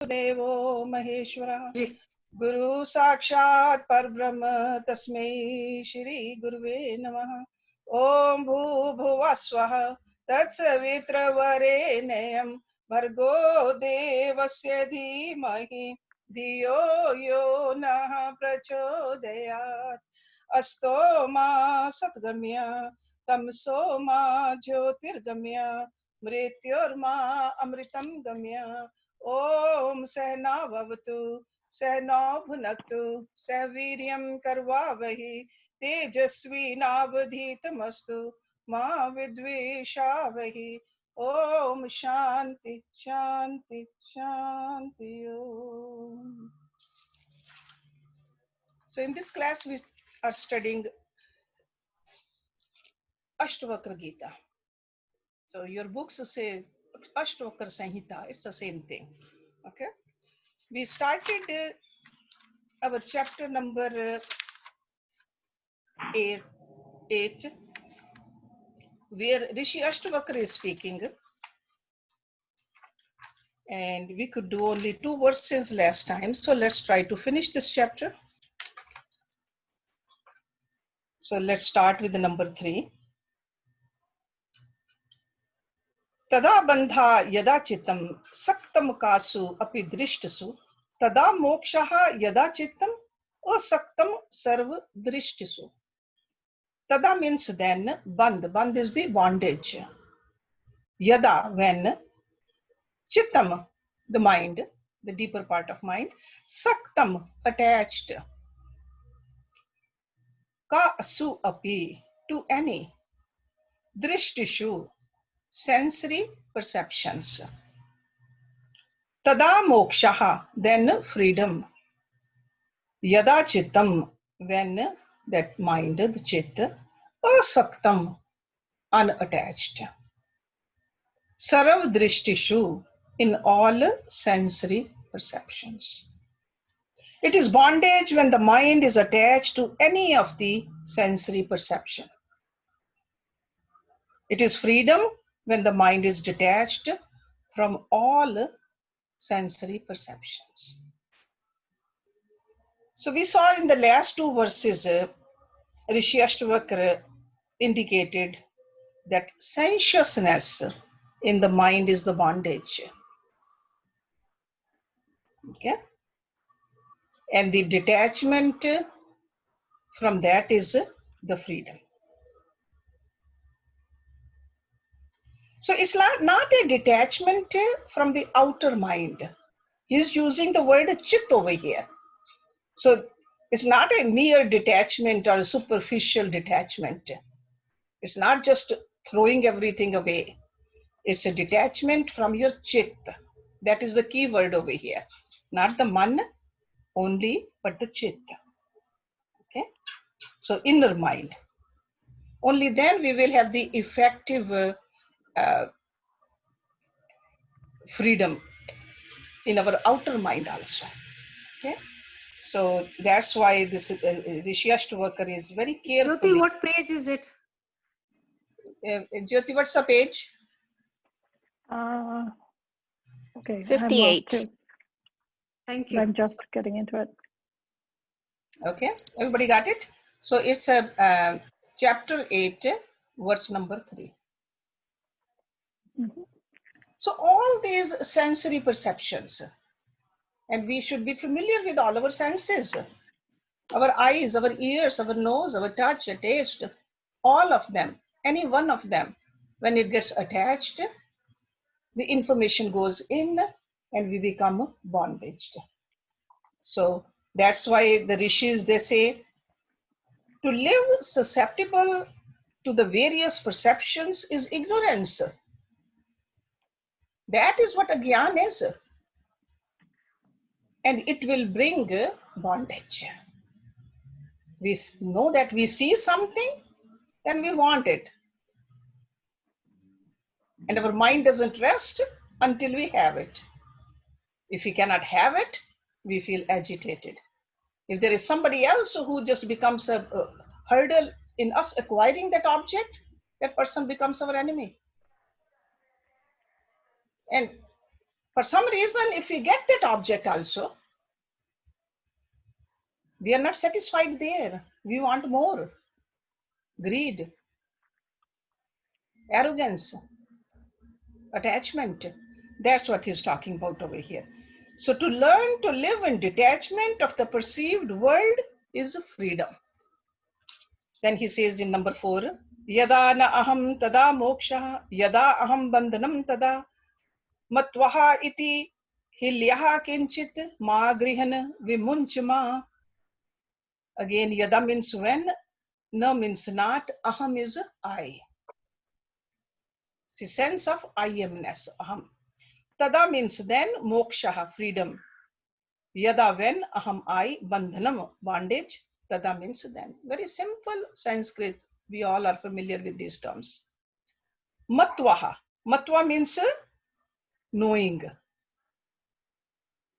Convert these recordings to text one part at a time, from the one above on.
देवो महेश्वरः जी। गुरु साक्षात् परब्रह्म तस्मै श्री गुरुवे नमः। ओम भूर्भुवः स्वः तत्सवितुर्वरेण्यं भर्गो देवस्य धीमहि धियो यो नः प्रचोदयात्। अस्तो मा सद्गम्य तमसो मा ज्योतिर्गम्य मृत्योर्मा अमृतं गम्य। ओम सहना भवतु सहनौ भुनक्तु सह वीर्यं करवावहि तेजस्विनावधीतमस्तु मा विद्विषावहि। ओम शांति शांति Shanti Om. So in this class we are studying Ashtavakra Gita. So your books say Ashtavakra Samhita, it's the same thing. Okay, we started our chapter number 8, where Rishi Ashtavakra is speaking, and we could do only 2 verses last time, so let's try to finish this chapter. So let's start with the number 3. Tada bandha yada chittam saktam kasu api drishtasu tada mokshaha yada chittam asaktam sarva drishtasu. Tada means then, band is the bondage. Yada, when, chittam, the mind, the deeper part of mind, saktam, attached, ka asu api, to any, drishtishu, sensory perceptions. Tada mokshaha, then freedom. Yada chittam, when that mind, the chit, asaktam, unattached. Sarv drishtishu, in all sensory perceptions. It is bondage when the mind is attached to any of the sensory perception. It is freedom when the mind is detached from all sensory perceptions. So we saw in the last 2 verses, Rishi Ashtavakra indicated that sensuousness in the mind is the bondage. Okay? And the detachment from that is the freedom. So it's not a detachment from the outer mind. He's using the word chit over here. So it's not a mere detachment or a superficial detachment. It's not just throwing everything away. It's a detachment from your chit. That is the key word over here. Not the man only, but the chit. Okay? So inner mind. Only then we will have the effective freedom in our outer mind also. Okay? So that's why this Rishi Ashtavakra is very careful. Jyoti, what page is it? Jyoti, what's the page? Okay. 58. Thank you. I'm just getting into it. Okay, everybody got it? So it's a chapter 8, verse number 3. Mm-hmm. So all these sensory perceptions, and we should be familiar with all our senses, our eyes, our ears, our nose, our touch, taste, all of them, any one of them, when it gets attached, the information goes in and we become bondaged. So that's why the rishis, they say, to live susceptible to the various perceptions is ignorance. That is what agyan is. And it will bring bondage. We know that we see something, then we want it. And our mind doesn't rest until we have it. If we cannot have it, we feel agitated. If there is somebody else who just becomes a hurdle in us acquiring that object, that person becomes our enemy. And For some reason, if we get that object also, we are not satisfied there. We want more. Greed, arrogance, attachment. That's what he's talking about over here. So to learn to live in detachment of the perceived world is freedom. Then he says in number 4, Yada na aham tada moksha, yada aham bandhanam tada, matvaha iti hilyaha kinchit ma grihan vimunchma. Again, yada means when, na means not, aham is I. The sense of I amness, aham. Tada means then, moksha, freedom. Yada when, aham I, bandhanam, bondage. Tada means then. Very simple Sanskrit. We all are familiar with these terms. Matvaha. Matva means knowing.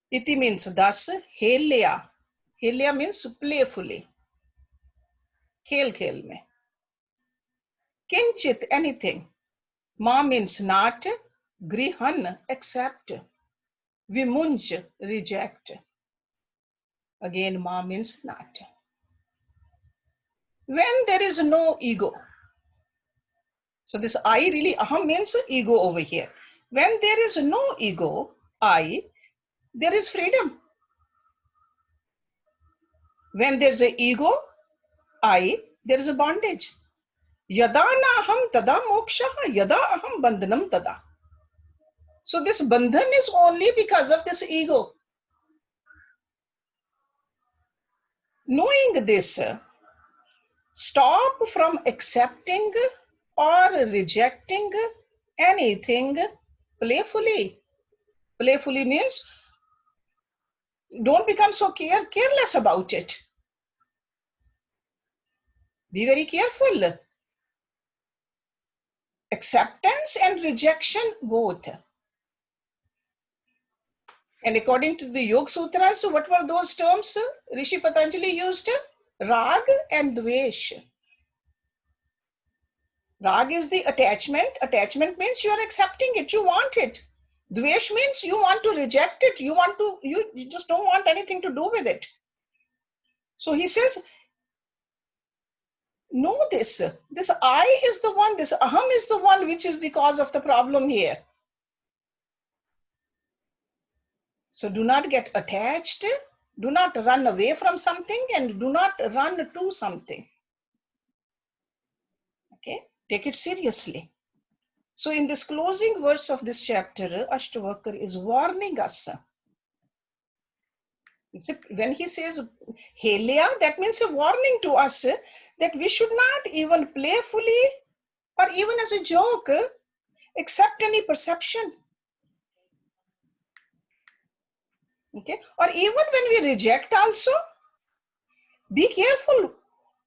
Iti means thus. Helya. Helya means playfully. Khel khel mein. Kinchit, anything. Ma means not. Grihan, accept. Vimunch, reject. Again, ma means not. When there is no ego. So this I really, aham means ego over here. When there is no ego, I, there is freedom. When there's an ego, I, there is a bondage. Yada na aham tada moksha, yada aham bandhanam tada. So this bandhan is only because of this ego. Knowing this, stop from accepting or rejecting anything playfully. Playfully means don't become so careless about it. Be very careful. Acceptance and rejection both. And according to the Yoga Sutras, what were those terms Rishi Patanjali used? Rag and Dvesh. Rag is the attachment. Attachment means you are accepting it, you want it. Dvesh means you want to reject it, you just don't want anything to do with it. So he says, know this. This I is the one, this aham is the one which is the cause of the problem here. So do not get attached, do not run away from something, and do not run to something. Okay, take it seriously. So in this closing verse of this chapter, Ashtavakra is warning us. When he says Helya, that means a warning to us that we should not even playfully or even as a joke accept any perception. Okay, or even when we reject also, be careful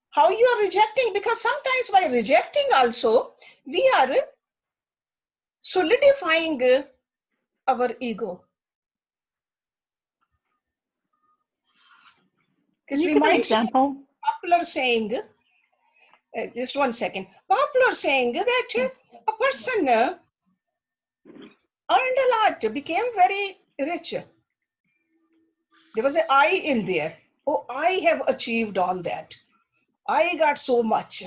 how you are rejecting, because sometimes by rejecting also, we are solidifying our ego. Can It you give an reminds me of example? a popular saying, just 1 second, popular saying that a person earned a lot, became very rich. There was an I in there. Oh, I have achieved all that. I got so much.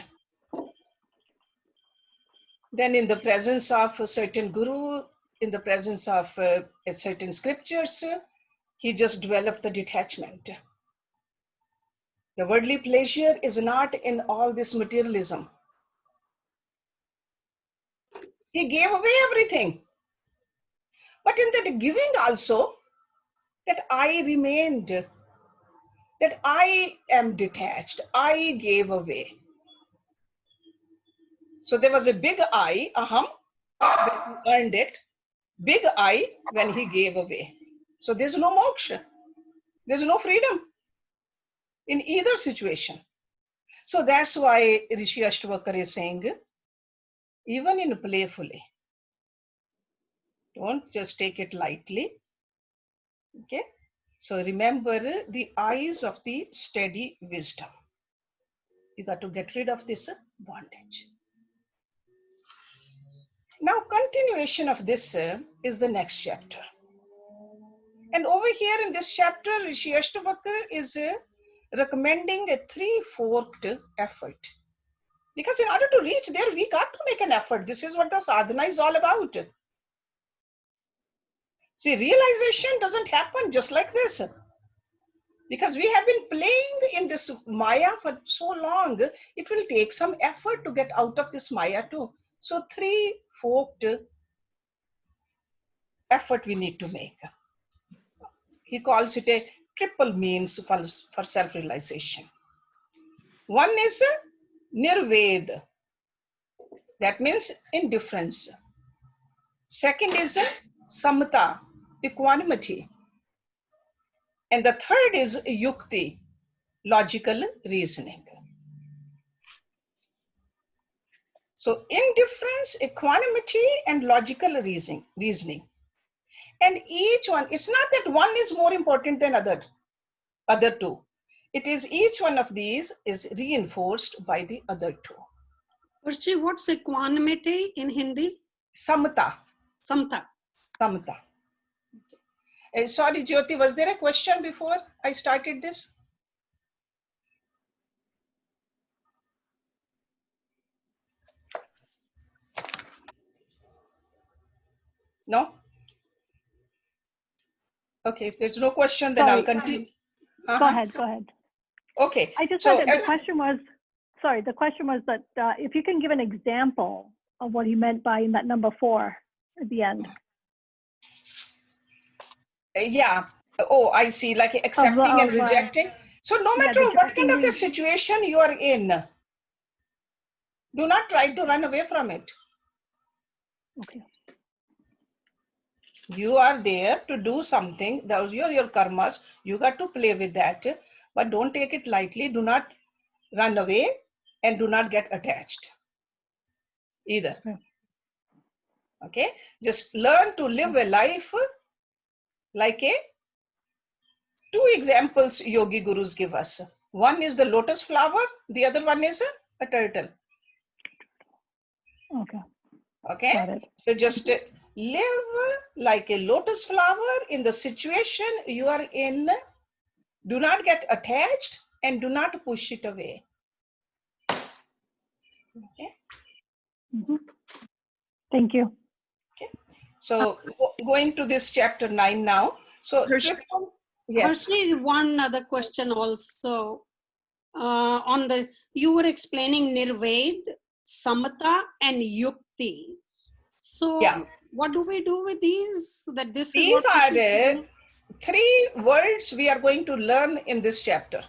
Then in the presence of a certain guru, in the presence of a certain scriptures, he just developed the detachment. The worldly pleasure is not in all this materialism. He gave away everything. But in that giving also, that I remained, that I am detached, I gave away. So there was a big I, aham, when he earned it, big I when he gave away. So there's no moksha, there's no freedom in either situation. So that's why Rishi Ashtavakra is saying, even in playfully, don't just take it lightly. Okay, so remember the eyes of the steady wisdom. You got to get rid of this bondage. Now, continuation of this is the next chapter. And over here in this chapter, Rishi Ashtavakra is recommending a three-forked effort. Because in order to reach there, we got to make an effort. This is what the sadhana is all about. See, realization doesn't happen just like this. Because we have been playing in this Maya for so long, it will take some effort to get out of this Maya too. So three-forked effort we need to make. He calls it a triple means for self-realization. One is nirved, that means indifference. Second is Samhita, equanimity. And the third is yukti, logical reasoning. So indifference, equanimity, and logical reasoning. And each one, it's not that one is more important than other two. It is each one of these is reinforced by the other two. Hersh, what's equanimity in Hindi? Samhita. Samhita. Samhita. Sorry, Jyoti, was there a question before I started this? No? Okay, if there's no question, then Sorry. I'll continue. Go ahead, go ahead. Okay. I just so, had the question was, sorry, the question was that if you can give an example of what he meant by in that number 4 at the end. Yeah. Oh, I see, like accepting and rejecting. So no matter what kind of a situation you are in, do not try to run away from it. Okay. You are there to do something. Those are your karmas. You got to play with that, but don't take it lightly. Do not run away and do not get attached either. Okay. Just learn to live a life like a two examples yogi gurus give us. One is the lotus flower. The other one is a turtle. Okay. Okay. Got it. So just live like a lotus flower in the situation you are in. Do not get attached and do not push it away. Okay. Thank you. Okay. So going to this chapter 9 now. So yes. Hersh, one other question also. On the, you were explaining nirved, samata, and yukti. So Yeah. what do we do with these? That this These is what are three words we are going to learn in this chapter.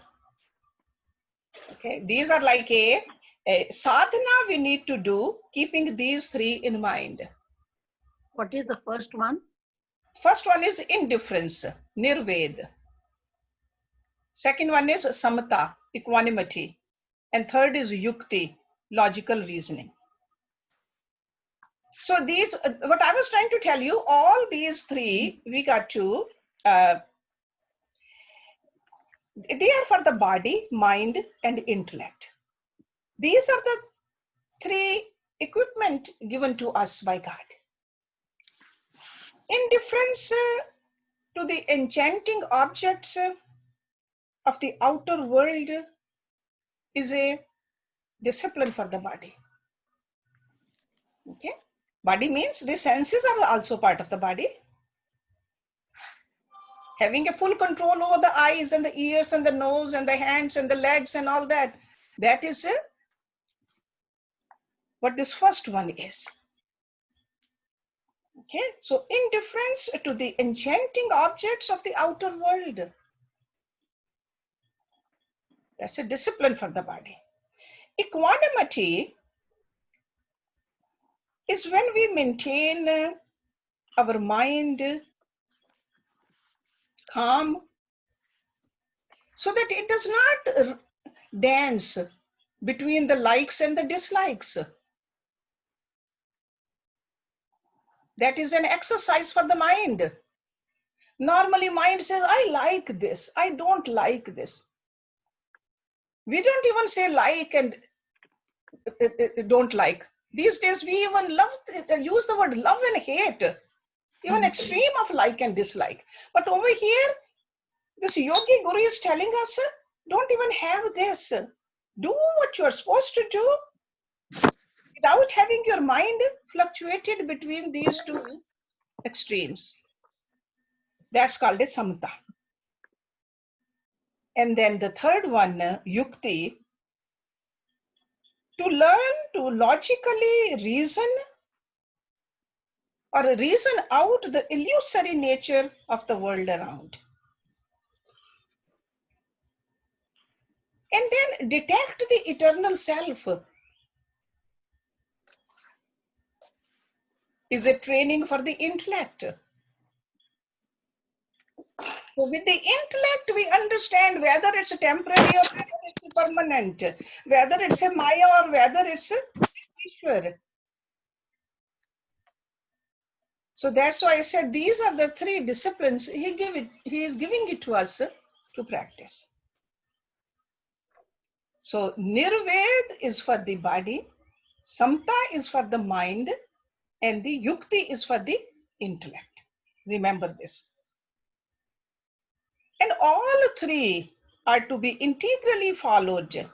Okay, these are like a sadhana we need to do, keeping these three in mind. What is the first one? First one is indifference, nirved. Second one is samata, equanimity. And third is yukti, logical reasoning. So these, what I was trying to tell you, all these three, we got to, they are for the body, mind, and intellect. These are the three equipment given to us by God. Indifference to the enchanting objects of the outer world is a discipline for the body. Okay, body means the senses are also part of the body. Having a full control over the eyes and the ears and the nose and the hands and the legs and all that, that is what this first one is. Okay, so indifference to the enchanting objects of the outer world. That's a discipline for the body. Equanimity is when we maintain our mind calm so that it does not dance between the likes and the dislikes. That is an exercise for the mind. Normally mind says, I like this, I don't like this. We don't even say like and don't like. These days we even use the word love and hate. even extreme of like and dislike. But over here, this yogi guru is telling us, don't even have this. Do what you are supposed to do without having your mind fluctuated between these two extremes. That's called a samhita. And then the third one, yukti, to learn to logically reason or reason out the illusory nature of the world around. And then detect the eternal self. Is it training for the intellect? So with the intellect, we understand whether it's a temporary or whether it's a permanent, whether it's a Maya or whether it's a Ishwar. So that's why I said these are the three disciplines he is giving it to us to practice. So Nirved is for the body, Samta is for the mind, and the Yukti is for the intellect. Remember this. And all three are to be integrally followed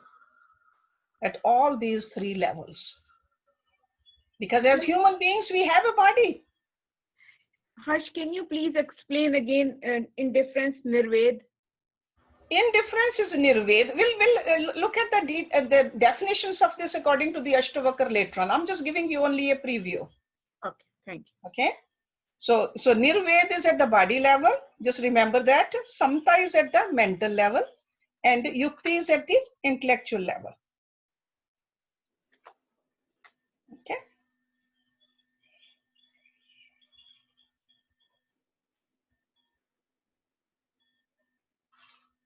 at all these three levels. Because as human beings, we have a body. Harsh, can you please explain again indifference, nirved? Indifference is nirved. We'll look at the definitions of this according to the Ashtavakra later on. I'm just giving you only a preview. Okay, thank you. Okay. So nirved is at the body level. Just remember that. Samta is at the mental level. And yukti is at the intellectual level. Okay.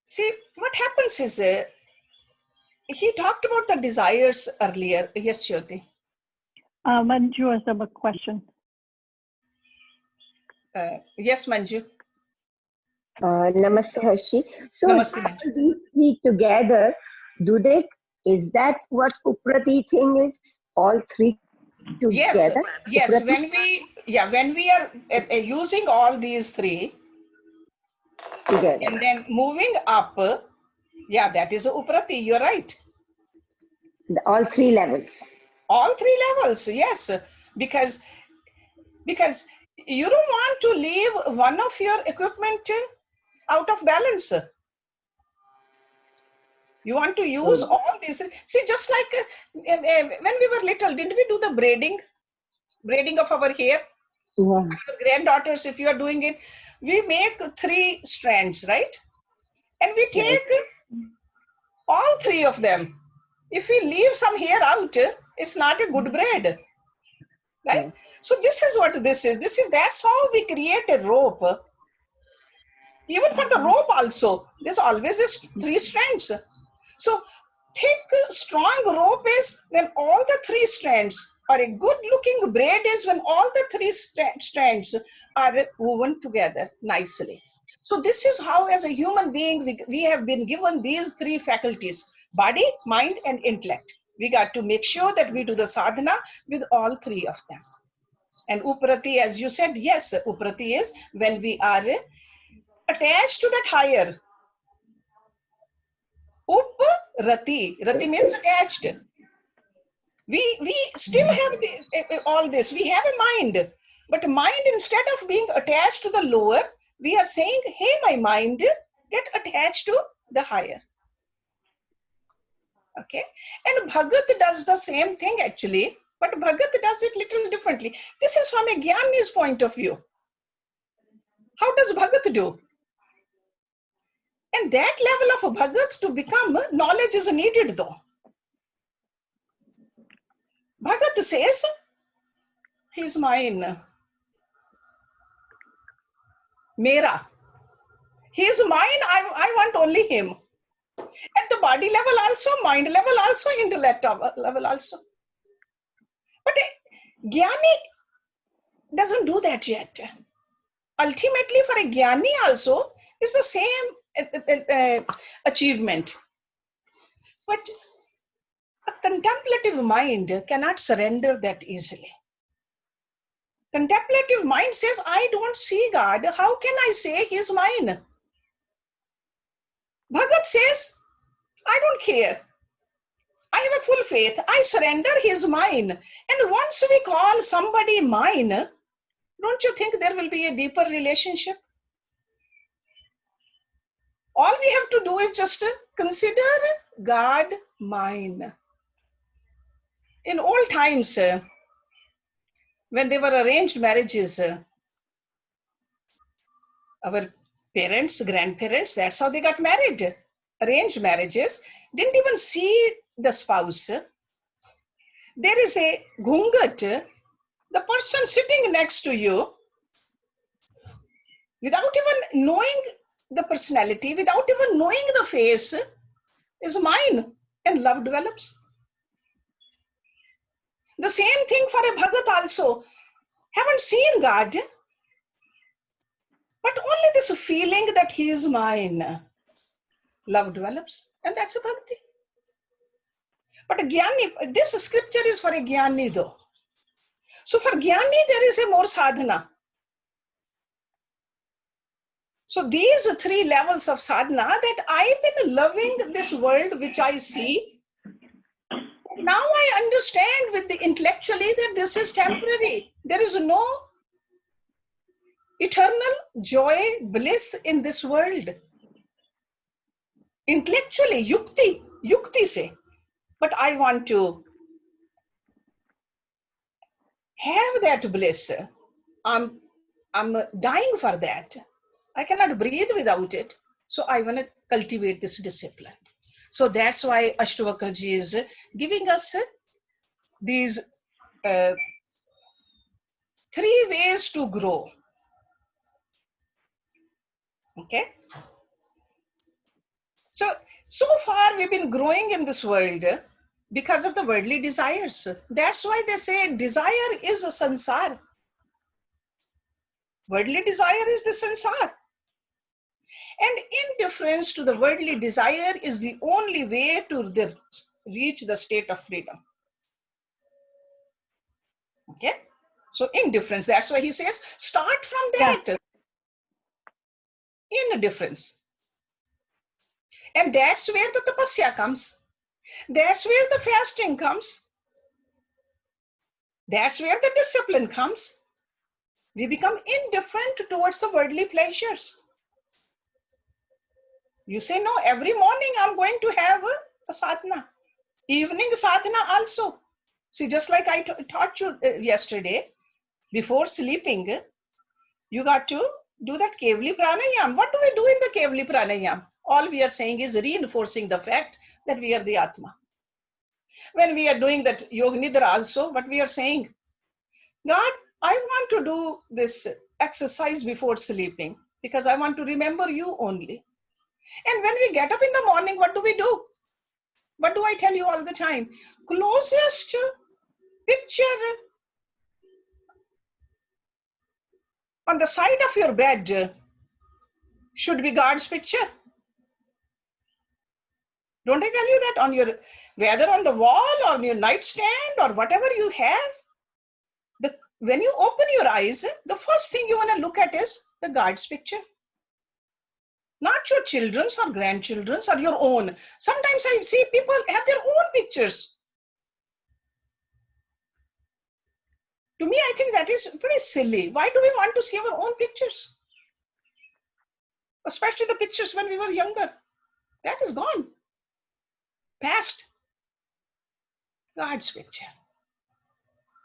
See, what happens is, he talked about the desires earlier. Yes, Jyoti. Manju has a question. Yes, Manju. Namaste, Hershi. So Namaste, Manju. these three together, is that what Uprati thing is? All three Yes, together? yes. Uprati When we are using all these three together. and then moving up, yeah, that is uprati. You're right. All three levels. All three levels, yes, because you don't want to leave one of your equipment out of balance. You want to use all these. See, just like when we were little, didn't we do the braiding of our hair? Yeah. Your granddaughters, if you are doing it, we make 3 strands, right? And we take all 3 of them. If we leave some hair out, it's not a good braid, right? Yeah. So this is what this is. That's how we create a rope. Even for the rope also, there's always 3 strands. So thick, strong rope is when all the 3 strands, or a good looking braid is when all the 3 strands are woven together nicely. So this is how, as a human being, we have been given these 3 faculties: body, mind, and intellect. We got to make sure that we do the sadhana with all 3 of them. And uprati, as you said, yes, uprati is when we are attached to that higher. Rati means attached. We still have all this. We have a mind, but mind, instead of being attached to the lower, we are saying, hey, my mind, get attached to the higher. Okay. And Bhagat does the same thing actually, but Bhagat does it little differently. This is from a Jnani's point of view. How does Bhagat do? And that level of Bhagat to become, knowledge is needed though. Bhagat says, he's mine. Mera. He is mine, I want only him. At the body level also, mind level also, intellect level also. But a Jnani doesn't do that yet. Ultimately, for a Jnani also, is the same achievement. But a contemplative mind cannot surrender that easily. Contemplative mind says, I don't see God. How can I say he's mine? Bhagat says, I don't care. I have a full faith. I surrender, he's mine. And once we call somebody mine, don't you think there will be a deeper relationship? All we have to do is just consider God mine. In old times, when they were arranged marriages, our parents, grandparents, that's how they got married. Arranged marriages, didn't even see the spouse. There is a ghungat, the person sitting next to you, without even knowing the personality, without even knowing the face, is mine, and love develops. The same thing for a bhagat also. Haven't seen God, but only this feeling that he is mine. Love develops, and that's a bhakti. But a jnani, this scripture is for a jnani though. So for jnani, there is a more sadhana. So these 3 levels of sadhana, that I've been loving this world which I see. Now I understand with the intellectually that this is temporary. There is no eternal joy, bliss in this world. Intellectually, yukti say, but I want to have that bliss. I'm dying for that. I cannot breathe without it. So I want to cultivate this discipline. So that's why Ashtavakra ji is giving us these 3 ways to grow. Okay. So far we've been growing in this world because of the worldly desires. That's why they say desire is a sansar. Worldly desire is the sansar. And indifference to the worldly desire is the only way to reach the state of freedom. Okay? So indifference, that's why he says, start from that. Indifference. And that's where the tapasya comes. That's where the fasting comes. That's where the discipline comes. We become indifferent towards the worldly pleasures. You say, no, every morning I'm going to have a sadhana. Evening sadhana also. See, just like I taught you yesterday, before sleeping, you got to do that Kevali pranayam. What do we do in the Kevali pranayam? All we are saying is reinforcing the fact that we are the Atma. When we are doing that Yoga Nidra also, what we are saying, God, I want to do this exercise before sleeping because I want to remember you only. And when we get up in the morning, what do we do? What do I tell you all the time? Closest picture on the side of your bed should be God's picture. Don't I tell you that on your, whether on the wall or on your nightstand or whatever you have, when you open your eyes, the first thing you want to look at is the God's picture. Not your children's or grandchildren's or your own. Sometimes I see people have their own pictures. To me, I think that is pretty silly. Why do we want to see our own pictures? Especially the pictures when we were younger. That is gone. Past. God's picture.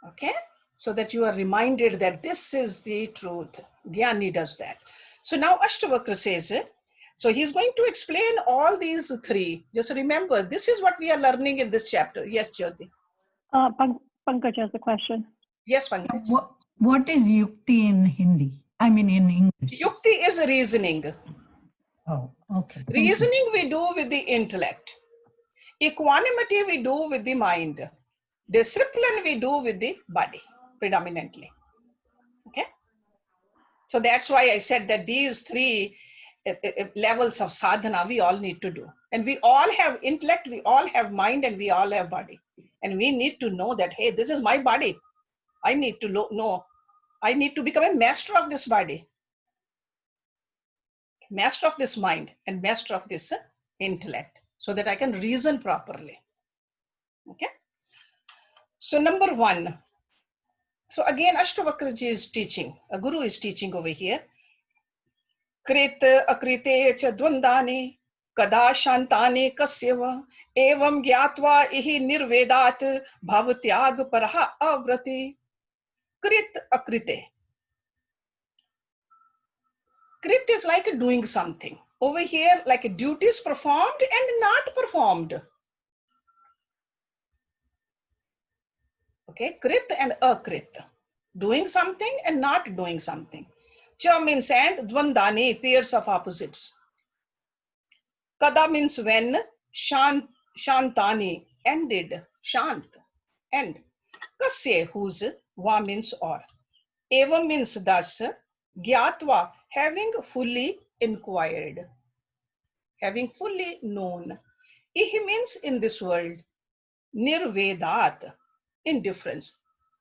Okay? So that you are reminded that this is the truth. Jnani does that. So now Ashtavakra says, so he's going to explain all these 3. Just remember, this is what we are learning in this chapter. Yes, Jyoti. Pankaj has a question. Yes, Pankaj. What is yukti in Hindi? I mean in English. Yukti is reasoning. Oh, okay. Thank Reasoning we do with the intellect. Equanimity we do with the mind. Discipline we do with the body, predominantly. Okay? So that's why I said that these 3 levels of sadhana we all need to do. And we all have intellect, we all have mind, and we all have body. And we need to know that, hey, this is my body. I need to know I need to become a master of this body, master of this mind, and master of this intellect, so that I can reason properly. Okay. So number 1. So again, Ashtavakra ji is teaching, a guru is teaching over here. Krita akrite cha dvandane kada shantane kasyava evam gyatva ihi nirvedat bhavatyag paraha avrati. Krit akrite. Krit is like doing something. Over here, like duties performed and not performed. Okay, krit and akrit. Doing something and not doing something. Cha means and, dvandane, pairs of opposites. Kada means when, shantani, ended, shant, end. Kasya, whose, va means or. Evam means thus, gyatva, having fully inquired, having fully known. Ihi means in this world, nirvedat, indifference.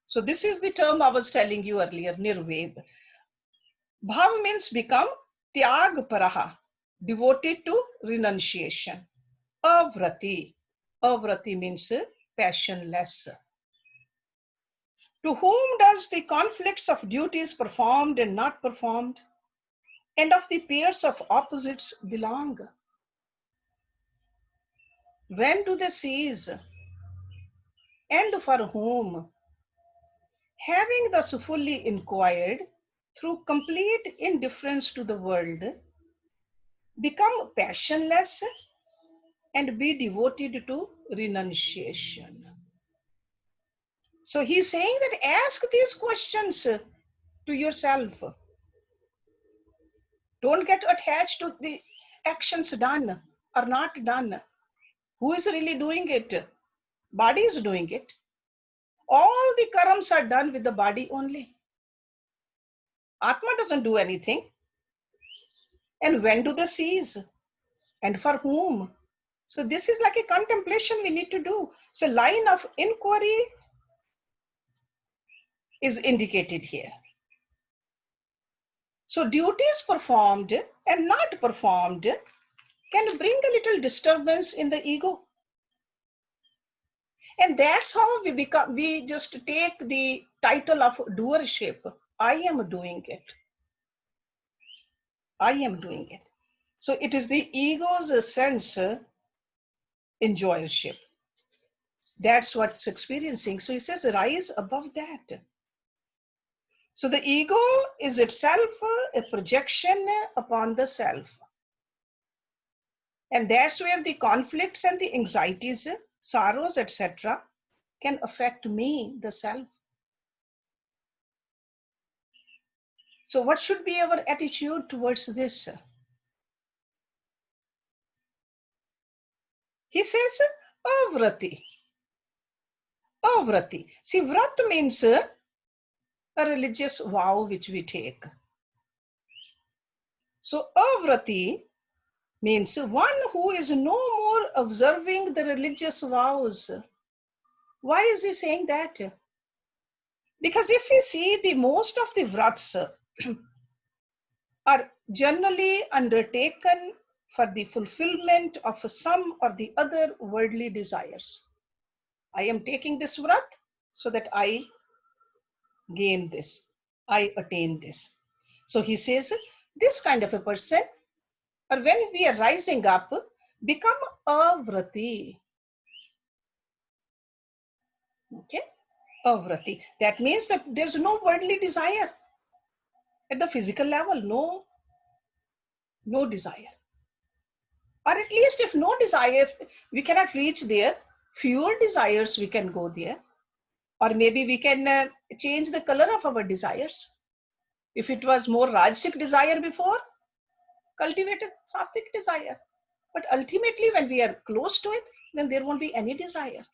So this is the term I was telling you earlier, nirved. Bhav means become, tyag paraha, devoted to renunciation. Avrati, avrati means passionless. To whom does the conflicts of duties performed and not performed, and of the pairs of opposites belong? When do they cease? And for whom? Having thus fully inquired, through complete indifference to the world, become passionless and be devoted to renunciation. So he's saying that ask these questions to yourself. Don't get attached to the actions done or not done. Who is really doing it? Body is doing it. All the karams are done with the body only. Atma doesn't do anything. And when do they cease? And for whom? So this is like a contemplation we need to do. So line of inquiry is indicated here. So duties performed and not performed can bring a little disturbance in the ego. And that's how we just take the title of doership. I am doing it. I am doing it. So it is the ego's sense enjoyership. That's what it's experiencing. So he says, rise above that. So the ego is itself a projection upon the self. And that's where the conflicts and the anxieties, sorrows, etc. can affect me, the self. So what should be our attitude towards this? He says, avrati. Avrati. See, vrat means a religious vow which we take. So avrati means one who is no more observing the religious vows. Why is he saying that? Because if we see, the most of the vrats are generally undertaken for the fulfillment of some or the other worldly desires. I am taking this vrat so that I gain this, I attain this. So he says, this kind of a person, or when we are rising up, become avrati. Okay, avrati. That means that there's no worldly desire. At the physical level, no desire. Or at least if no desire, we cannot reach there, fewer desires we can go there. Or maybe we can change the color of our desires. If it was more Rajasic desire before, cultivate a Sattvic desire. But ultimately when we are close to it, then there won't be any desire.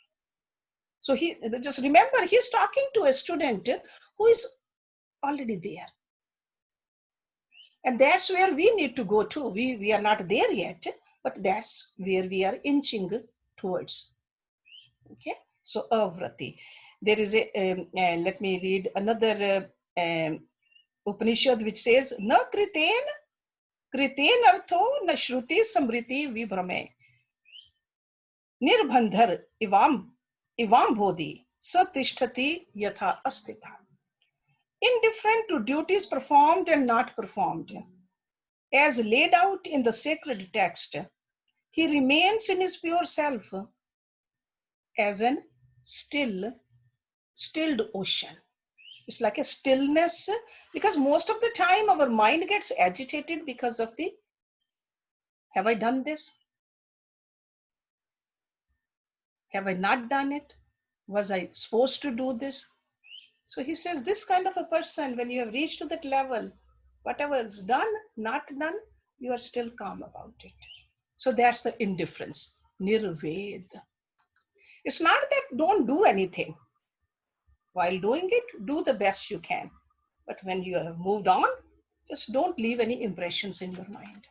So he just remember, he's talking to a student who is already there. And that's where we need to go to. We are not there yet, but that's where we are inching towards. Okay, so avrati. There is let me read another Upanishad which says, na kriten artho na shruti samriti vibhrame nirbandhar ivam bodhi satishtati yatha astita. Indifferent to duties performed and not performed. As laid out in the sacred text, he remains in his pure self as an stilled ocean. It's like a stillness, because most of the time our mind gets agitated because of the, have I done this? Have I not done it? Was I supposed to do this? So he says, this kind of a person, when you have reached to that level, whatever is done, not done, you are still calm about it. So that's the indifference, nirved. It's not that don't do anything. While doing it, do the best you can. But when you have moved on, just don't leave any impressions in your mind.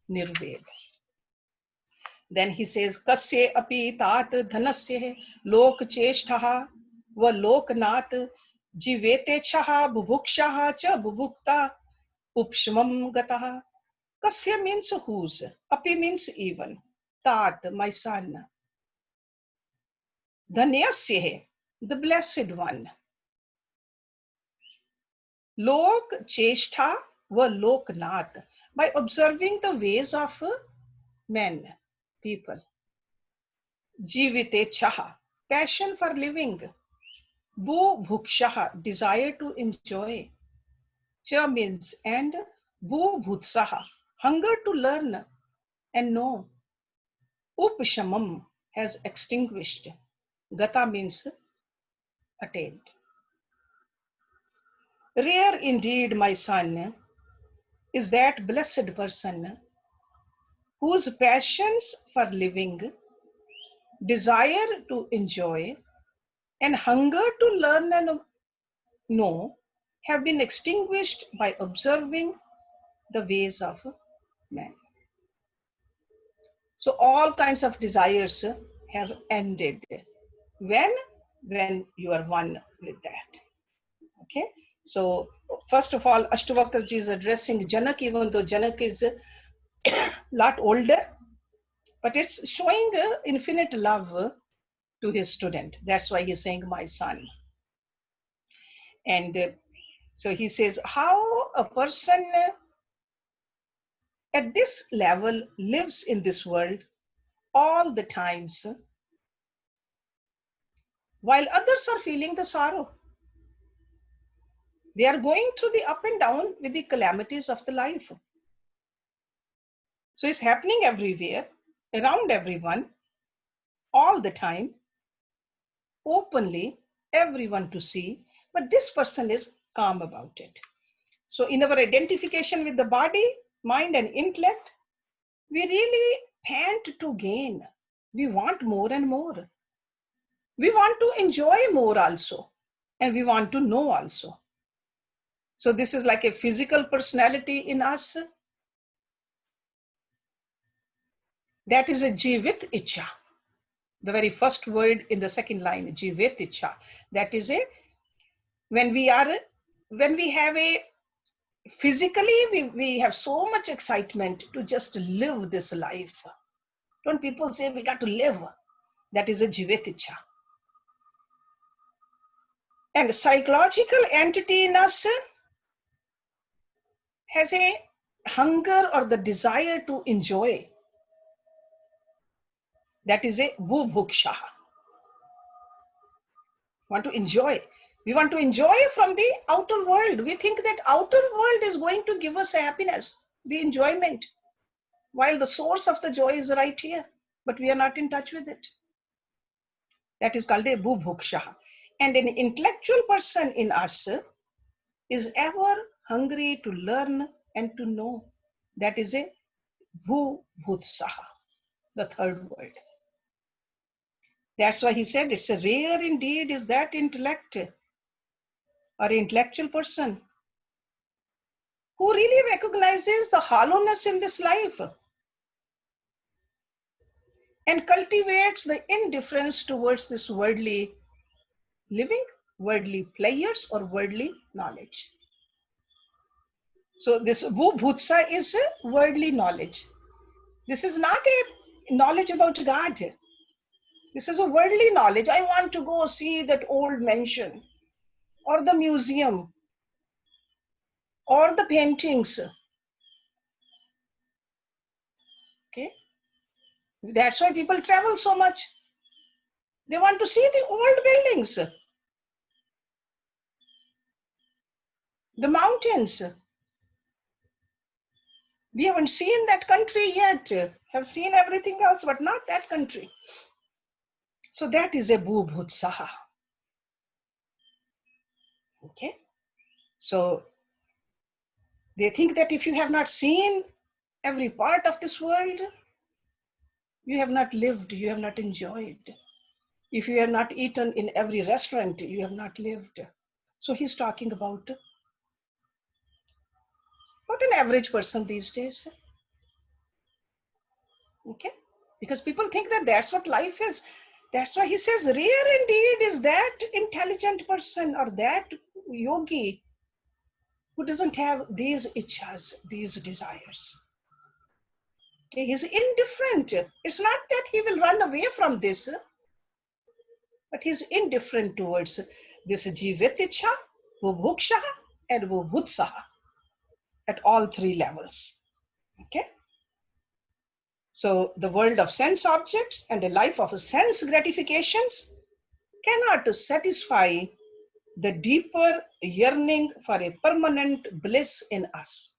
Nirved. Then he says, kasye api tat dhanasya lok cheshtaha va loknat jivete chaha bubhukshaha cha bubhukta upshmam gataha. Kasya means whose, api means even, tat, my son. Dhanyasya, the blessed one. Lok cheshtha va loknat, by observing the ways of men, people. Jivite chaha, passion for living. Bu bhukshaha, desire to enjoy. Cha means and. Bu bhutsaha, hunger to learn and know. Upshamam, has extinguished. Gata means attained. Rare indeed, my son, is that blessed person whose passions for living, desire to enjoy, and hunger to learn and know have been extinguished by observing the ways of man. So all kinds of desires have ended. When you are one with that. Okay. So first of all, Ashtavakra ji is addressing Janak, even though Janak is a lot older, but it's showing infinite love to his student. That's why he's saying my son. And so he says how a person at this level lives in this world all the times, while others are feeling the sorrow. They are going through the up and down with the calamities of the life. So it's happening everywhere, around everyone, all the time, openly, everyone to see, but this person is calm about it. So in our identification with the body, mind, and intellect, we really pant to gain. We want more and more. We want to enjoy more also, and we want to know also. So this is like a physical personality in us. That is a jivit icha. The very first word in the second line, jivit icha. That is a, when we have a, physically we have so much excitement to just live this life. Don't people say we got to live? That is a jivit icha. And the psychological entity in us has a hunger or the desire to enjoy. That is a bubhuksha. Want to enjoy. We want to enjoy from the outer world. We think that outer world is going to give us happiness, the enjoyment, while the source of the joy is right here, but we are not in touch with it. That is called a bubhuksha. And an intellectual person in us is ever hungry to learn and to know. That is a bhutsaha, the third word. That's why he said it's a rare indeed is that intellect or intellectual person who really recognizes the hollowness in this life and cultivates the indifference towards this worldly living. worldly players or worldly knowledge. So this bhutsa is a worldly knowledge. This is not a knowledge about God. This is a worldly knowledge. I want to go see that old mansion or the museum or the paintings. Okay, that's why people travel so much. They want to see the old buildings, the mountains. We haven't seen that country yet. Have seen everything else, but not that country. So that is a bhubhutsaha. Okay. So they think that if you have not seen every part of this world, you have not lived, you have not enjoyed. If you have not eaten in every restaurant, you have not lived. So he's talking about an average person these days. Okay, because people think that that's what life is. That's why he says, rare indeed is that intelligent person or that yogi who doesn't have these ichhas, these desires. Okay, he's indifferent. It's not that he will run away from this, but he's indifferent towards this jivat ichha, bubhuksha, and bubhutsaha at all three levels. Okay. So the world of sense objects and the life of sense gratifications cannot satisfy the deeper yearning for a permanent bliss in us.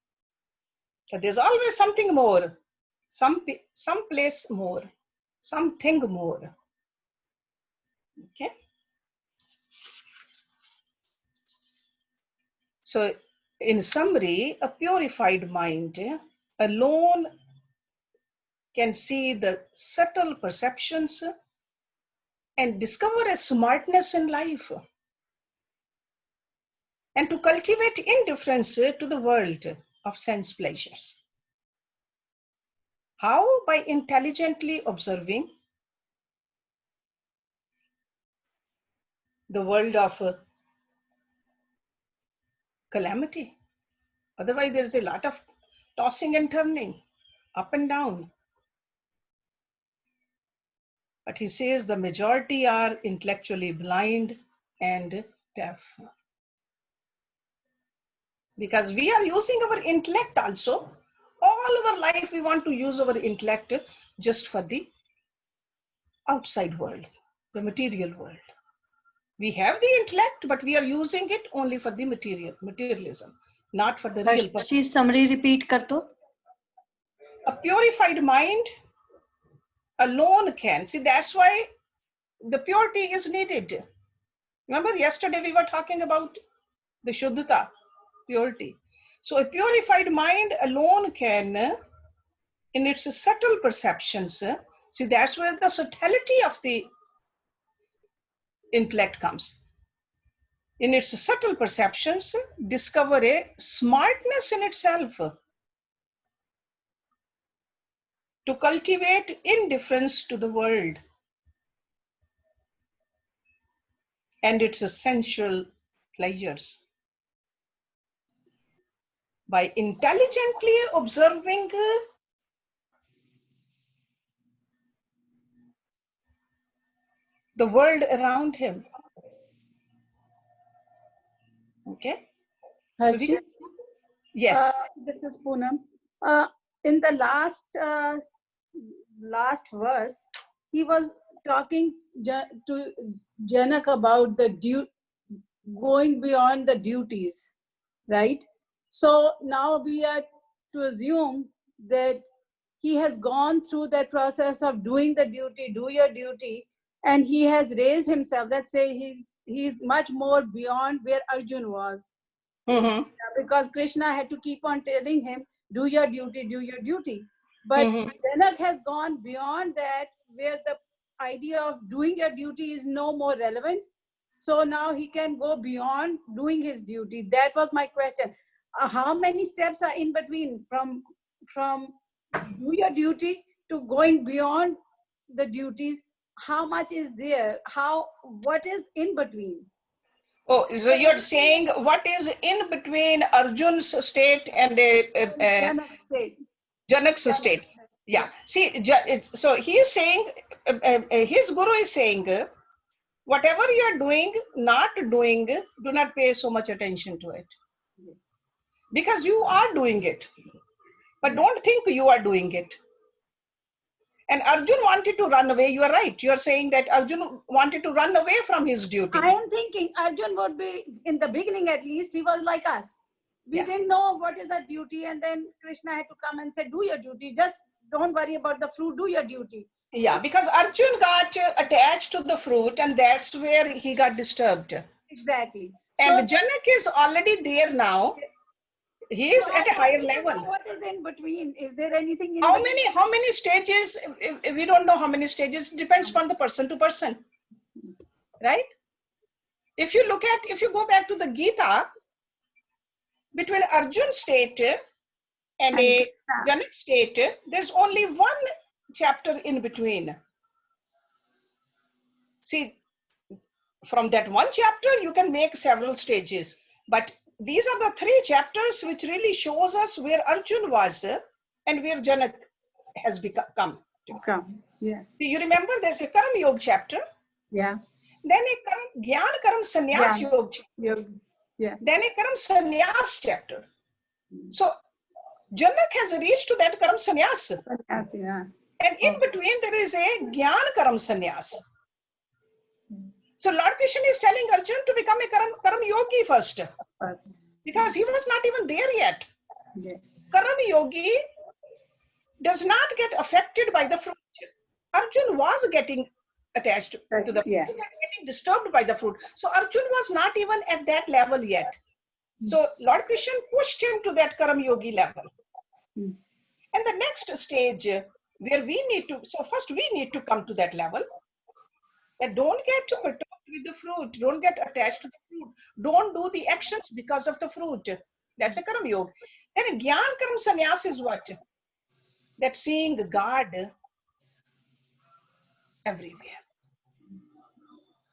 So there's always something more, some place more, something more. Okay. So in summary, a purified mind alone can see the subtle perceptions and discover a smartness in life, and to cultivate indifference to the world of sense pleasures. How? By intelligently observing the world of calamity. Otherwise, there's a lot of tossing and turning, up and down. But he says the majority are intellectually blind and deaf. Because we are using our intellect also. All our life we want to use our intellect just for the outside world, the material world. We have the intellect, but we are using it only for the materialism, not for the real purpose. Summary repeat kar do. A purified mind alone can. See, that's why the purity is needed. Remember yesterday we were talking about the Shuddhata, purity. So a purified mind alone can, in its subtle perceptions, see that's where the subtlety of the intellect comes. In its subtle perceptions, discover a smartness in itself, to cultivate indifference to the world and its sensual pleasures. By intelligently observing the world around him. Okay? Hersh, Yes. this is Poonam. In the last verse, he was talking to Janak about the going beyond the duties, right? So now we are to assume that he has gone through that process of doing the duty, do your duty, and he has raised himself. Let's say he's much more beyond where Arjun was. Mm-hmm. Because Krishna had to keep on telling him, do your duty, do your duty. But Janak has gone beyond that, where the idea of doing your duty is no more relevant. So now he can go beyond doing his duty. That was my question. How many steps are in between from do your duty to going beyond the duties? How much is there? What is in between? Oh, so you're saying what is in between Arjun's state and Janak state. Janak's state? Yeah. See, so he is saying, his guru is saying, whatever you are doing, not doing, do not pay so much attention to it. Because you are doing it. But don't think you are doing it. And Arjun wanted to run away. You are right. You are saying that Arjun wanted to run away from his duty. I am thinking Arjun would be, in the beginning at least, he was like us. We Yeah. didn't know what is our duty, and then Krishna had to come and say, do your duty. Just don't worry about the fruit, do your duty. Yeah, because Arjun got attached to the fruit, and that's where he got disturbed. Exactly. And So, Janak is already there now. He is at a higher level. what is in between? Is there anything in How between? many stages? We don't know how many stages. It depends upon the person to person, right? If you go back to the Gita, between Arjun state and a Janak state, there's only one chapter in between. See, from that one chapter, you can make several stages. But these are the 3 chapters which really shows us where Arjun was and where Janak has come. Yeah. See, you remember there's a Karma Yoga chapter, Yeah. then a Gyan Karma Sannyas Yoga chapter, Yes. Yeah. then a Karma Sannyas chapter. So Janak has reached to that Karma Sannyas. Yes, yeah. And in between there is a Gyan Karma Sannyas. So Lord Krishna is telling Arjun to become a Karma Yogi first. Because he was not even there yet. Yeah. Karma Yogi does not get affected by the fruit. Arjun was getting attached to the fruit. Yeah. He was getting disturbed by the fruit. So Arjun was not even at that level yet. So Lord Krishna pushed him to that Karma Yogi level. And the next stage where we need to, so first we need to come to that level. That don't get perturbed with the fruit. Don't get attached to the fruit. Don't do the actions because of the fruit. That's a Karma Yoga. Then Gyan Karma Sannyas is what? That seeing God everywhere.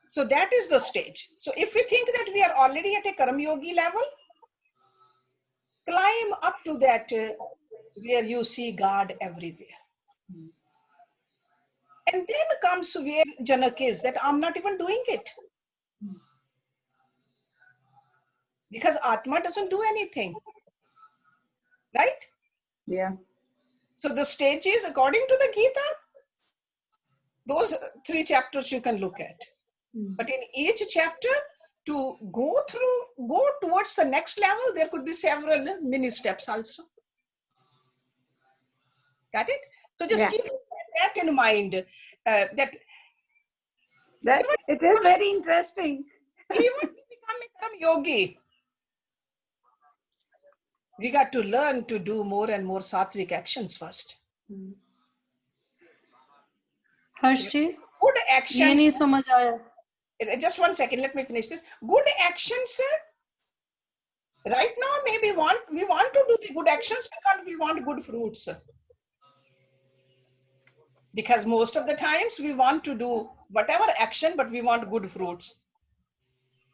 So that is the stage. So if we think that we are already at a Karma Yogi level, climb up to that where you see God everywhere. And then comes where Janak is, that I'm not even doing it. Because Atma doesn't do anything. Right? Yeah. So the stages, according to the Gita, those 3 chapters you can look at. But in each chapter, to go towards the next level, there could be several mini steps also. Got it? So just keep that in mind. That it is very interesting. Even to become a Karma Yogi, we got to learn to do more and more sattvic actions first. Harsh ji Good ये actions. नहीं समझ आया Just one second, let me finish this. Good actions. Right now, maybe we want to do the good actions because we want good fruits. Because most of the times we want to do whatever action, but we want good fruits.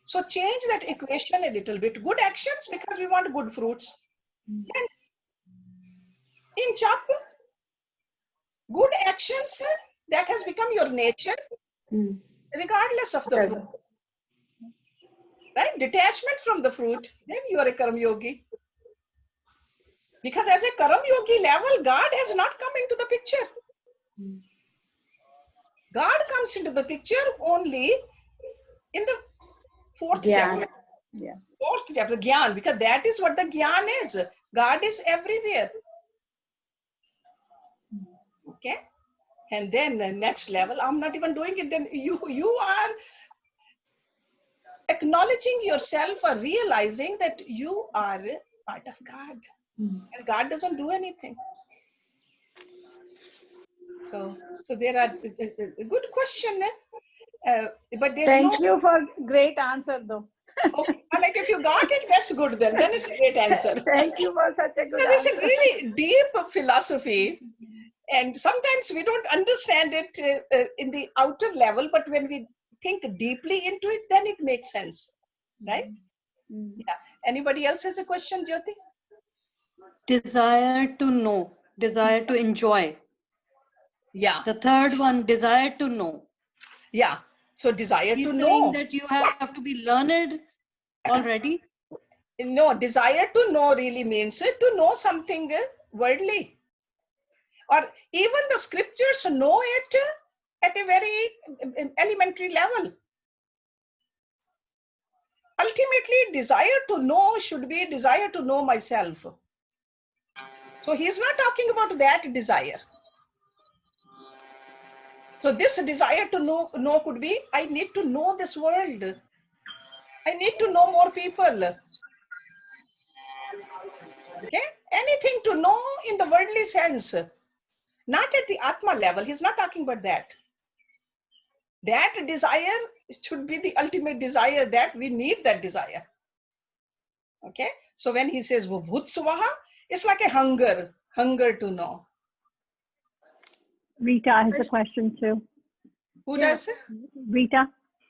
So change that equation a little bit. Good actions because we want good fruits. Then in Chap, good actions, that has become your nature, regardless of the fruit. Right? Detachment from the fruit, then you are a Karma Yogi. Because as a Karma Yogi level, God has not come into the picture. God comes into the picture only in the 4th chapter. Yeah. 4th chapter, Gyan, because that is what the Gyan is. God is everywhere. Okay? And then the next level, I'm not even doing it. Then you are acknowledging yourself or realizing that you are part of God. And God doesn't do anything. So there are a good question. But there's Thank you for great answer though. Okay, like if you got it, that's good then. Then it's a great answer. Thank you for such a good Because answer. it's a really deep philosophy. And sometimes we don't understand it in the outer level, but when we think deeply into it, then it makes sense. right? Yeah. Anybody else has a question, Jyoti? Desire to know, desire to enjoy. Yeah. The third one, desire to know. Yeah. So desire He's to saying know. that you have to be learned already. No, desire to know really means to know something worldly. Or even the scriptures know it at a very elementary level. Ultimately, desire to know should be desire to know myself. So he's not talking about that desire. So this desire to know could be, I need to know this world. I need to know more people. Okay? Anything to know in the worldly sense. Not at the Atma level. He's not talking about that. That desire should be the ultimate desire, that we need that desire. Okay? So when he says Bhutsvaha, it's like a hunger to know. Rita has a question too. Who Yeah. does? Rita?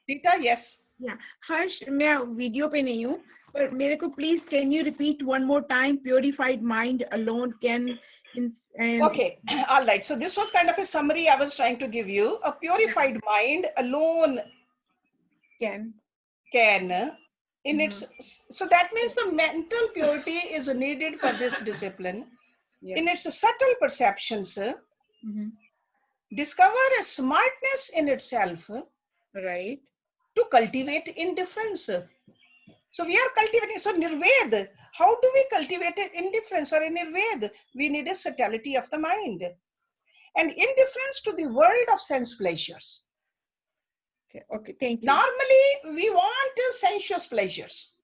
Rita, yes. Yeah. Harsh, मैं video पे नहीं हूँ, पर मेरे को please can you repeat one more time? Purified mind alone can. Okay, all right. So this was kind of a summary I was trying to give you. A purified mind alone Can. In its, so that means the mental purity is needed for this discipline. Yeah. In its subtle perceptions, discover a smartness in itself Right. to cultivate indifference. So we are cultivating, so nirved, how do we cultivate indifference or a nirved? We need a subtlety of the mind and indifference to the world of sense pleasures. Okay, thank you. Normally, we want sensuous pleasures.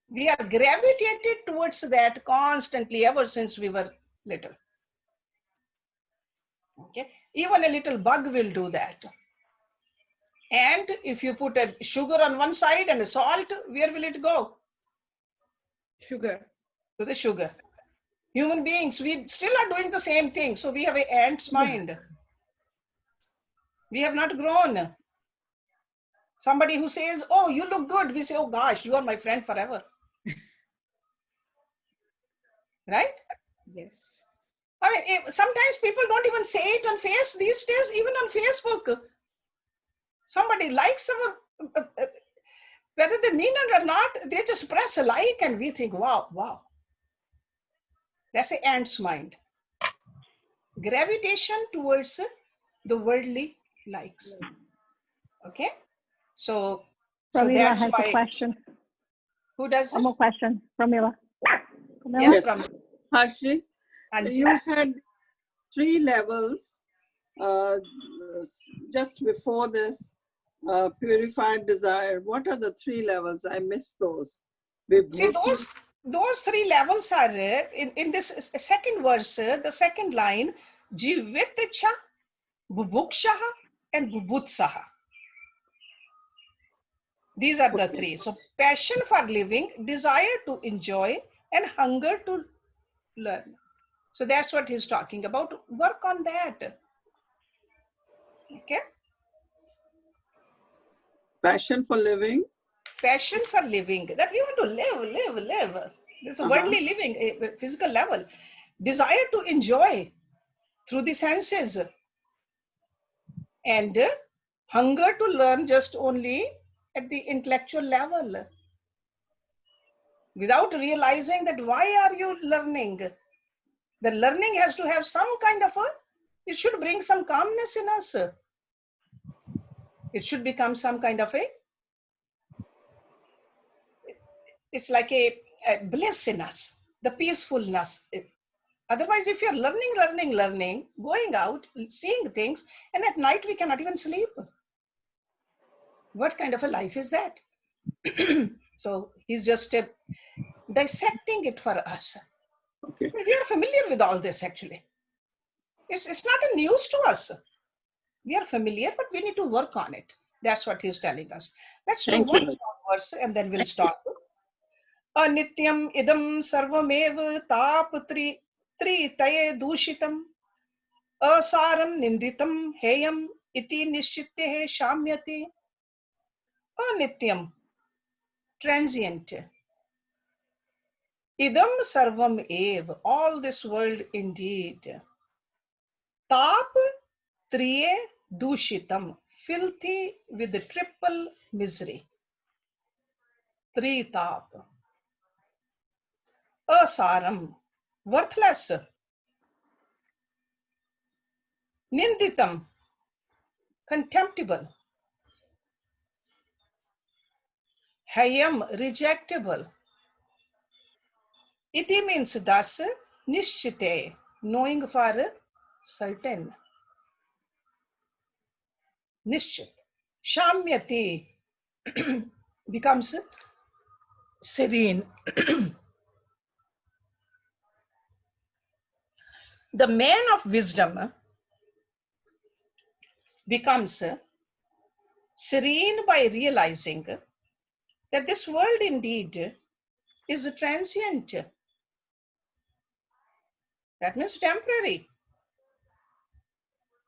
We are gravitated towards that constantly ever since we were little. Okay, even a little bug will do that. And if you put a sugar on one side and a salt, where will it go? Sugar. To the sugar. Human beings, we still are doing the same thing. So we have an ant's mind. We have not grown. Somebody who says, oh, you look good. We say, oh gosh, you are my friend forever. Right? Yes. I mean, sometimes people don't even say it on face these days, even on Facebook. Somebody likes our, whether they mean it or not, they just press a like and we think, wow, wow. That's the ant's mind. Gravitation towards the worldly likes. Okay? So Pramila that's has why. a question. Who does One it? more question. Pramila. Yes, Yes. Pramila. Harshi, Anji. you had 3 levels just before this purified desire. What are the 3 levels? I missed those. See, those 3 levels are in this second verse, the second line, Jiviticha, Bubukshaha, and Bubutsaha. These are the 3. So passion for living, desire to enjoy, and hunger to learn. So that's what he's talking about. Work on that. Okay? Passion for living. Passion for living, that we want to live. There's a worldly living, a physical level. Desire to enjoy through the senses. And hunger to learn just only at the intellectual level. Without realizing that why are you learning? The learning has to have some kind of it should bring some calmness in us. It should become some kind of it's like a bliss in us, the peacefulness. Otherwise, if you're learning, going out, seeing things, and at night we cannot even sleep. What kind of a life is that? So he's just dissecting it for us. Okay. We are familiar with all this actually. It's not a news to us. We are familiar, but we need to work on it. That's what he's telling us. Let's do one more verse and then we'll stop. Anityam idam sarvamev tap tri taye dushitam asaram ninditam heyam iti nishittehe shamyati. Anityam. transient. Idam sarvam ev, all this world indeed. Tap triye dushitam, filthy with the triple misery. Tritap. Asaram, worthless. Ninditam, contemptible. Hayam, rejectable. Iti means thus, nishchite, knowing for certain. Nishchit. Shamyati becomes serene. The man of wisdom becomes serene by realizing that this world indeed is transient. That means temporary.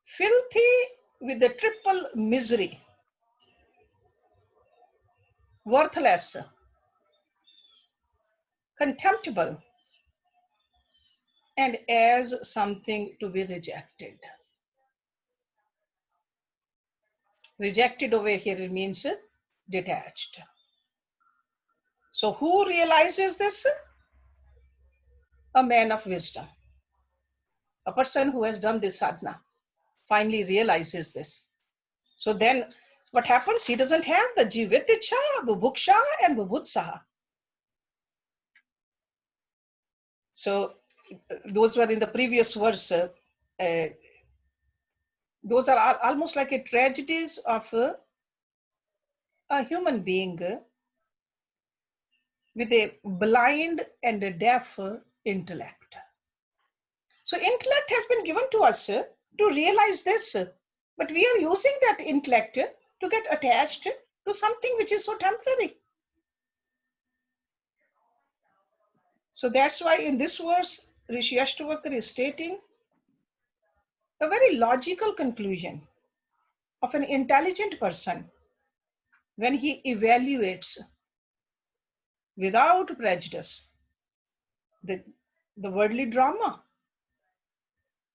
Filthy with the triple misery. Worthless. Contemptible. And as something to be rejected. Rejected over here means detached. So who realizes this? A man of wisdom. A person who has done this sadhana finally realizes this. So then what happens? He doesn't have the jiviticha, bubuksha and bubutsaha. So those were in the previous verse. Those are almost like a tragedies of a human being with a blind and a deaf intellect. So intellect has been given to us to realize this, but we are using that intellect to get attached to something which is so temporary. So that's why in this verse, Rishi Ashtavakra is stating a very logical conclusion of an intelligent person when he evaluates without prejudice the worldly drama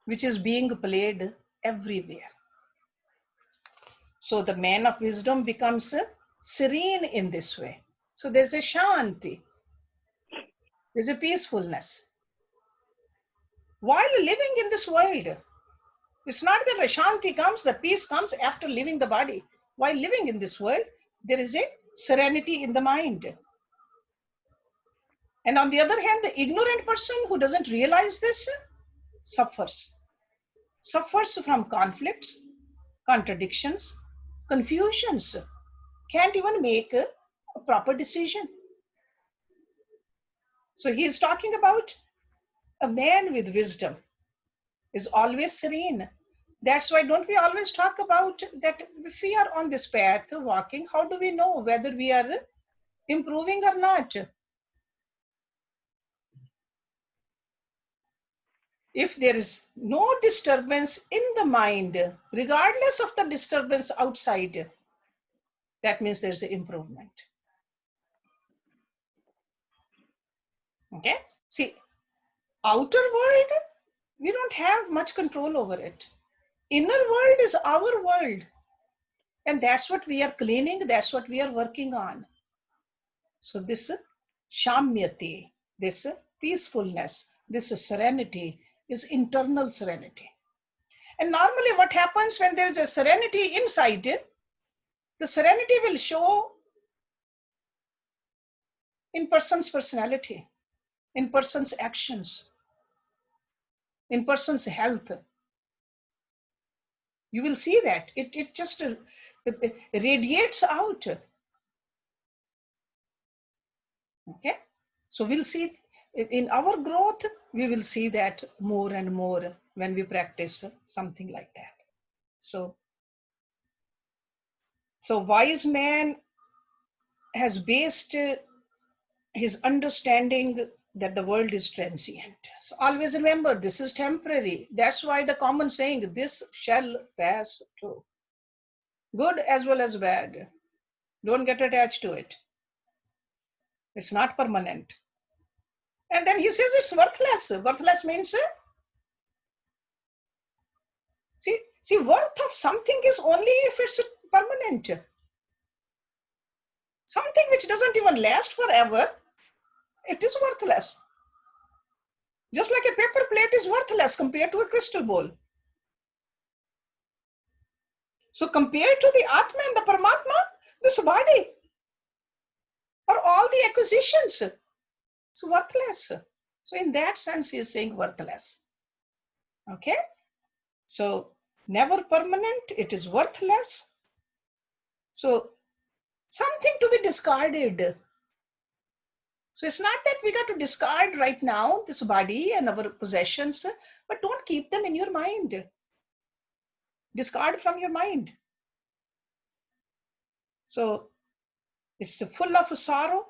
which is being played everywhere. So the man of wisdom becomes serene in this way. So there's a shanti, there's a peacefulness. While living in this world, it's not that a shanti comes, the peace comes after leaving the body. While living in this world, there is a serenity in the mind. And on the other hand, the ignorant person who doesn't realize this suffers from conflicts, contradictions, confusions, can't even make a proper decision. So he is talking about a man with wisdom is always serene. That's why don't we always talk about that if we are on this path walking, how do we know whether we are improving or not? If there is no disturbance in the mind, regardless of the disturbance outside, that means there's an improvement. Okay? See, outer world, we don't have much control over it. Inner world is our world. And that's what we are cleaning, that's what we are working on. So this shamyati, this peacefulness, this serenity is internal serenity. And normally what happens when there is a serenity inside, the serenity will show in person's personality, in person's actions, in person's health. You will see that it just radiates out. Okay, so we'll see in our growth, we will see that more and more when we practice something like that. So wise man has based his understanding that the world is transient. So always remember, this is temporary. That's why the common saying, this shall pass too. Good as well as bad. Don't get attached to it. It's not permanent. And then he says it's worthless. Worthless means, see, worth of something is only if it's permanent. Something which doesn't even last forever, it is worthless. Just like a paper plate is worthless compared to a crystal bowl. So compared to the Atma and the Paramatma, this body or all the acquisitions, it's worthless. So in that sense, he is saying worthless. Okay? So never permanent, it is worthless. So something to be discarded. So it's not that we got to discard right now this body and our possessions, but don't keep them in your mind. Discard from your mind. So it's full of sorrow.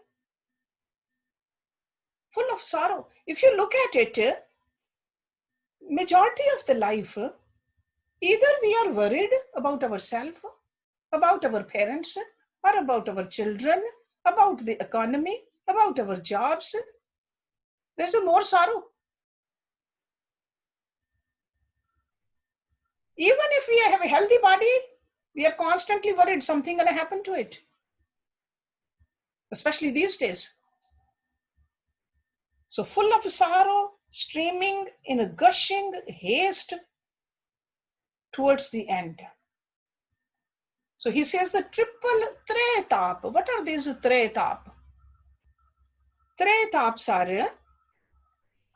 Full of sorrow. If you look at it, majority of the life, either we are worried about ourselves, about our parents, or about our children, about the economy, about our jobs. There's a more sorrow. Even if we have a healthy body, we are constantly worried something going to happen to it. Especially these days. So full of sorrow, streaming in a gushing haste towards the end. So he says the triple tretap. What are these tretap? Tretaps are...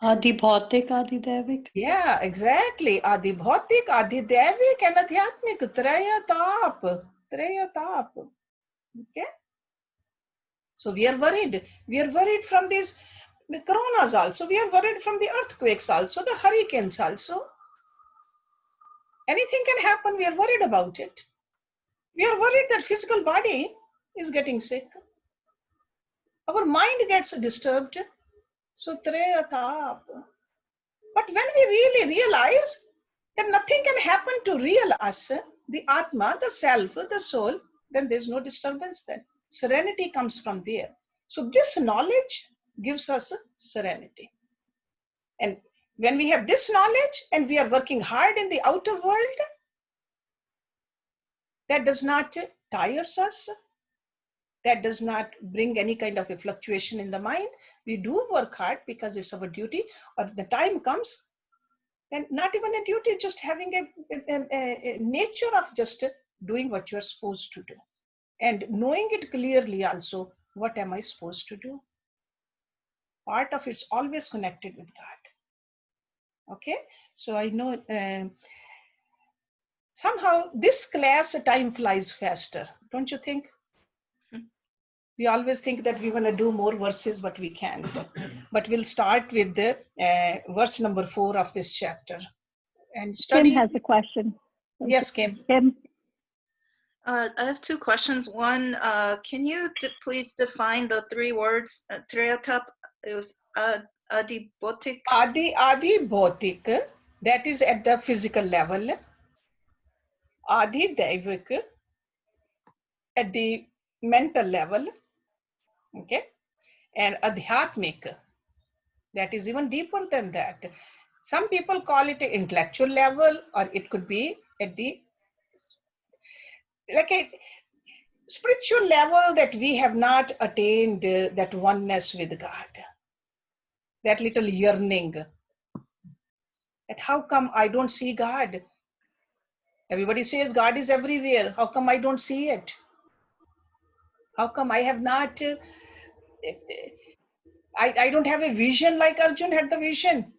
Adi bhautik, adi devik. Yeah, exactly. Adi bhautik, adi devik, and adhyatmik. Trayatap. Trayatap. Okay? So we are worried. We are worried from these coronas also. We are worried from the earthquakes also, the hurricanes also. Anything can happen. We are worried about it. We are worried that physical body is getting sick. Our mind gets disturbed. So treyatap. But when we really realize that nothing can happen to real us, the Atma, the self, the soul, then there's no disturbance then. Serenity comes from there. So this knowledge gives us serenity. And when we have this knowledge and we are working hard in the outer world, that does not tires us. That does not bring any kind of a fluctuation in the mind. We do work hard because it's our duty, or the time comes, and not even a duty, just having a nature of just doing what you're supposed to do. And knowing it clearly also, what am I supposed to do? Part of it's always connected with God. Okay, so I know somehow this class time flies faster, don't you think? We always think that we want to do more verses, but we can't. But we'll start with the verse number 4 of this chapter. And study. Kim has a question. Yes, Kim. Kim. I have 2 questions. One, can you please define the 3 words? Triyatap, it was adibhotik. Adibhotik, that is at the physical level. Adidevik, at the mental level. Okay, and adhyatmik, that is even deeper than that. Some people call it an intellectual level, or it could be at the like a spiritual level that we have not attained that oneness with God, that little yearning, that how come I don't see God? Everybody says God is everywhere. How come I don't see it? How come I have not I don't have a vision like Arjun had the vision?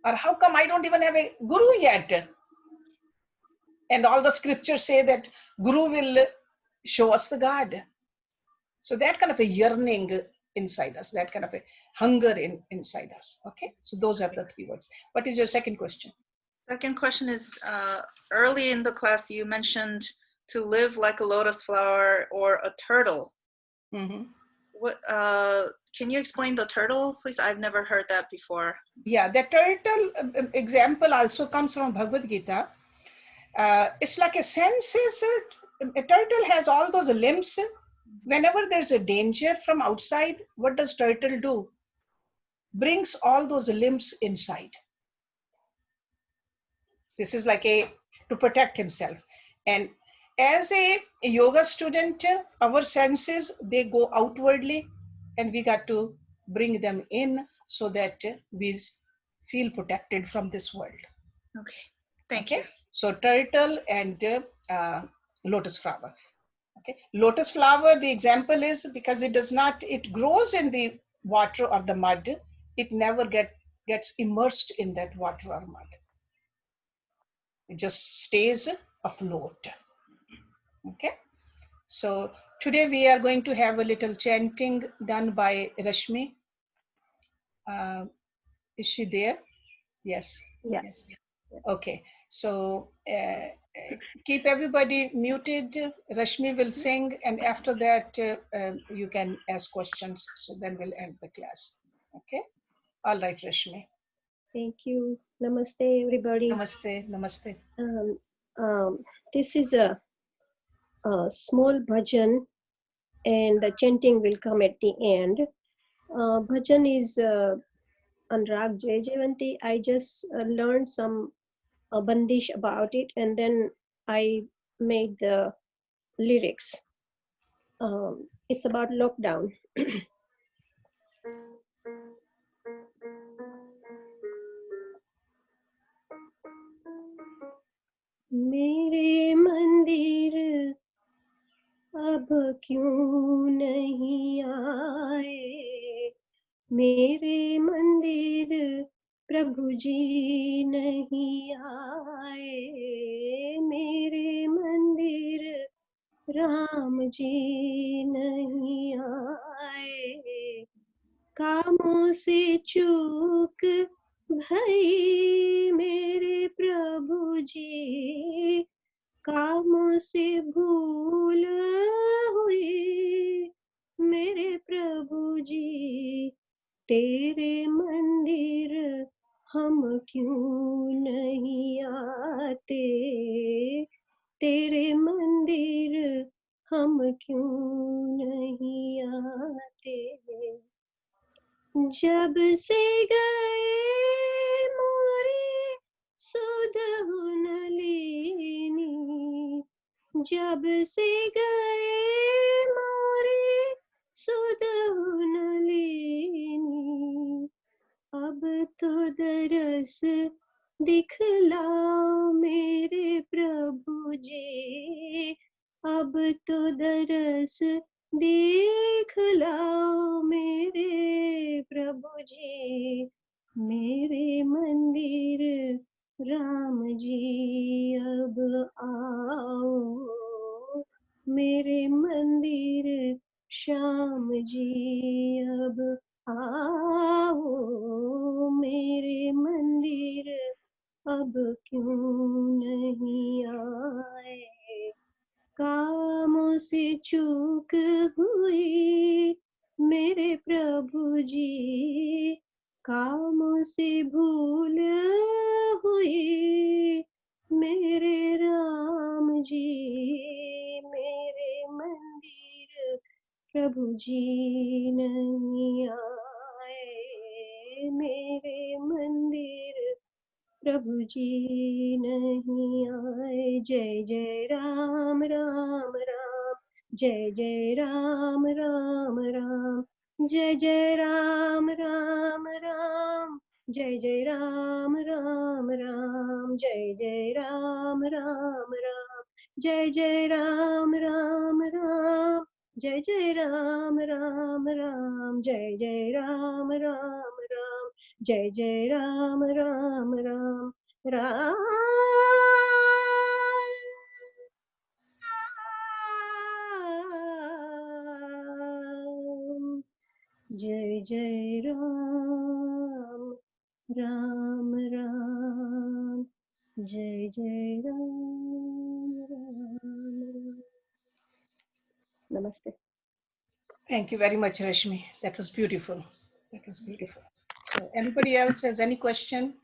Or how come I don't even have a guru yet? And all the scriptures say that guru will show us the God. So that kind of a yearning inside us, that kind of a hunger inside us. Okay, so those are the 3 words. What is your second question? Second question is, early in the class you mentioned to live like a lotus flower or a turtle. Mm-hmm. What can you explain the turtle, please? I've never heard that before. Yeah, the turtle example also comes from Bhagavad Gita. It's like a senses. A turtle has all those limbs Whenever there's a danger from outside, what does turtle do? Brings all those limbs inside. This is like to protect himself. And as a yoga student, our senses, they go outwardly, and we got to bring them in so that we feel protected from this world. Okay, thank you. So turtle and lotus flower. Okay, lotus flower, the example is because it grows in the water or the mud, it never gets immersed in that water or mud. It just stays afloat. Okay, so today we are going to have a little chanting done by Rashmi. Is she there? Yes. Yes. Okay, so keep everybody muted. Rashmi will sing, and after that you can ask questions. So then we'll end the class. Okay. All right, Rashmi. Thank you. Namaste, everybody. Namaste. Namaste. This is a small bhajan, and the chanting will come at the end. Bhajan is Anurag Jayavanti. I just learned some bondage about it, and then I made the lyrics. It's about lockdown. मेरे मंदिर अब क्यों नहीं आए, मेरे मंदिर प्रभु जी नहीं आए, मेरे मंदिर राम जी नहीं आए, कामों से चूक भई मेरे प्रभु जी, कामों से भूल हुई मेरे प्रभु जी, तेरे मंदिर हम क्यों नहीं आते, तेरे मंदिर हम क्यों नहीं आते, जब से गए मोरे सुध नलिनी, जब से गए मोरे सुध नलिनी, अब तो दरस दिखलाओ मेरे प्रभु जी, अब तो दरस दिखलाओ मेरे प्रभु जी, मेरे मंदिर राम जी अब आओ, मेरे मंदिर श्याम जी अब आओ, मेरे मंदिर अब क्यों नहीं आए, कामों से चूक हुई मेरे प्रभु जी, कामों से भूल हुई मेरे राम जी, मेरे मंदिर प्रभु जी नहीं आए, मेरे मंदिर प्रभु जी नहीं आए, जय जय राम राम राम, जय जय राम राम राम, जय जय राम राम राम, जय जय राम राम राम, जय जय राम राम राम, जय जय राम राम राम, जय जय राम राम राम, जय जय राम राम राम, जय जय राम राम राम, राम जय जय राम राम राम, जय जय Ram Ram. Namaste. Thank you very much, Rashmi. That was beautiful. That was beautiful. So anybody else has any question?